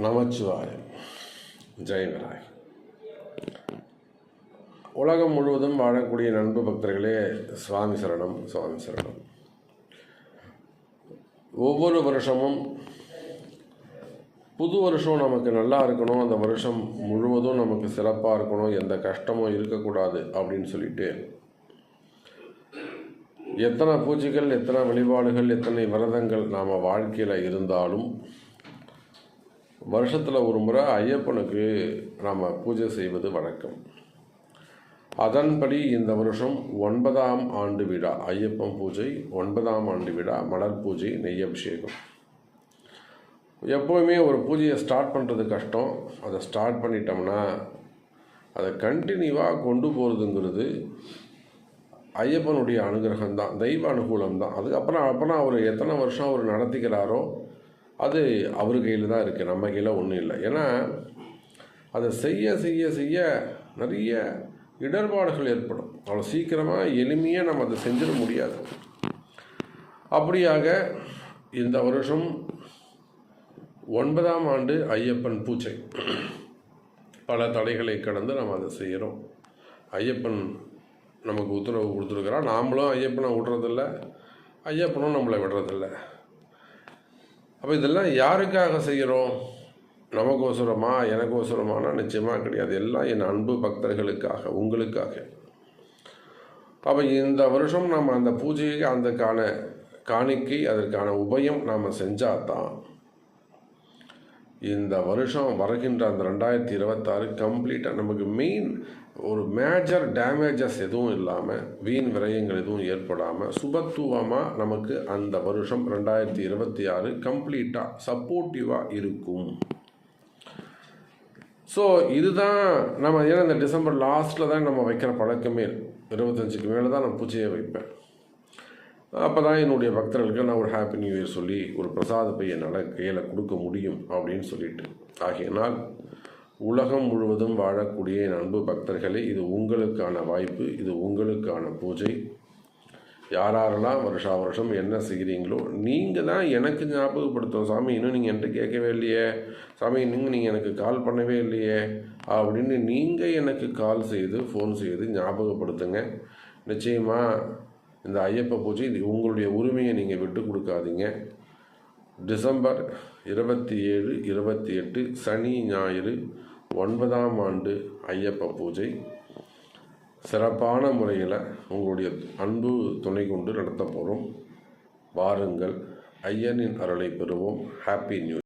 நமச்சிவாயம். ஜெயவிநாயகர். உலகம் முழுவதும் வாழக்கூடிய நண்பு பக்தர்களே, சுவாமி சரணம், சுவாமி சரணம். ஒவ்வொரு வருஷமும் புது வருஷம் நமக்கு நல்லா இருக்கணும், அந்த வருஷம் முழுவதும் நமக்கு சிறப்பாக இருக்கணும், எந்த கஷ்டமும் இருக்கக்கூடாது அப்படின்னு சொல்லிட்டு எத்தனை பூஜைகள், எத்தனை வழிபாடுகள், எத்தனை விரதங்கள் நாம் வாழ்க்கையில் இருந்தாலும் வருஷத்தில் ஒரு முறை ஐயப்பனுக்கு நாம் பூஜை செய்வது வழக்கம். அதன்படி இந்த வருஷம் 9ஆம் ஆண்டு விழா ஐயப்பன் பூஜை, 9ஆம் ஆண்டு விழா மலர் பூஜை, நெய் அபிஷேகம். எப்போவுமே ஒரு பூஜையை ஸ்டார்ட் பண்ணுறது கஷ்டம். அதை ஸ்டார்ட் பண்ணிட்டோம்னா அதை கண்டினியூவாக கொண்டு போகிறதுங்கிறது ஐயப்பனுடைய அனுகிரகம் தான், தெய்வ அனுகூலம் தான். அதுக்கப்புறம் அவர் எத்தனை வருஷம் அவர் நடத்திக்கிறாரோ அது அவர் கையில் தான் இருக்குது, நம்ம கையில் ஒன்றும் இல்லை. ஏன்னா அதை செய்ய செய்ய செய்ய நிறைய இடர்பாடுகள் ஏற்படும். அவ்வளோ சீக்கிரமாக எளிமையாக நம்ம அதை செஞ்சிட முடியாது. அப்படியாக இந்த வருஷம் 9ஆம் ஆண்டு ஐயப்பன் பூஜை பல தடைகளை கடந்து நம்ம அதை செய்கிறோம். ஐயப்பன் நமக்கு உத்தரவு கொடுத்துருக்குறான். நாமளும் ஐயப்பனை விடுறதில்ல, ஐயப்பனும் நம்மளை விடுறதில்லை. அப்போ இதெல்லாம் யாருக்காக செய்கிறோம்? நமக்கோசரமா, எனக்கோசரமானா நிச்சயமாக கிடையாது. எல்லாம் என் அன்பு பக்தர்களுக்காக, உங்களுக்காக. அப்போ இந்த வருஷம் நம்ம அந்த பூஜைக்கு அதற்கான காணிக்கை, அதற்கான உபயம் நாம் செஞ்சால் தான் இந்த வருஷம் வருகின்ற அந்த 2026 கம்ப்ளீட்டாக நமக்கு மெயின் ஒரு மேஜர் டேமேஜஸ் எதுவும் இல்லாமல், வீண் விரயங்கள் எதுவும் ஏற்படாமல் சுபத்துவமாக நமக்கு அந்த வருஷம் 2026 கம்ப்ளீட்டாக சப்போர்ட்டிவாக இருக்கும். ஸோ இதுதான் நம்ம, ஏன்னா இந்த டிசம்பர் லாஸ்ட்டில் தான் நம்ம வைக்கிற பழக்கமே. 25க்கு மேலே தான் நான் பூஜையை வைப்பேன். அப்போ தான் என்னுடைய பக்தர்களுக்கு நான் ஒரு ஹாப்பி நியூ இயர் சொல்லி ஒரு பிரசாத பை என்னால் கையில் கொடுக்க முடியும் அப்படின்னு சொல்லிட்டு. ஆகையினால் உலகம் முழுவதும் வாழக்கூடிய என் அன்பு பக்தர்களே, இது உங்களுக்கான வாய்ப்பு, இது உங்களுக்கான பூஜை. யாரெல்லாம் வருஷா வருஷம் என்ன செய்கிறீங்களோ நீங்கள் தான் எனக்கு ஞாபகப்படுத்தும். சாமி, இன்னும் நீங்கள் என்கிட்ட கேட்கவே இல்லையே, சாமி இன்னும் நீங்கள் எனக்கு கால் பண்ணவே இல்லையே அப்படின்னு நீங்கள் எனக்கு கால் செய்து, ஃபோன் செய்து ஞாபகப்படுத்துங்க. நிச்சயமாக இந்த ஐயப்ப பூஜை, இது உங்களுடைய உரிமையை நீங்கள் விட்டு கொடுக்காதீங்க. டிசம்பர் 27, 28 சனி ஞாயிறு 9ஆம் ஆண்டு ஐயப்ப பூஜை சிறப்பான முறையில் உங்களுடைய அன்பு துணை கொண்டு நடத்த போகிறோம். வாருங்கள், ஐயனின் அருளை பெறுவோம். Happy new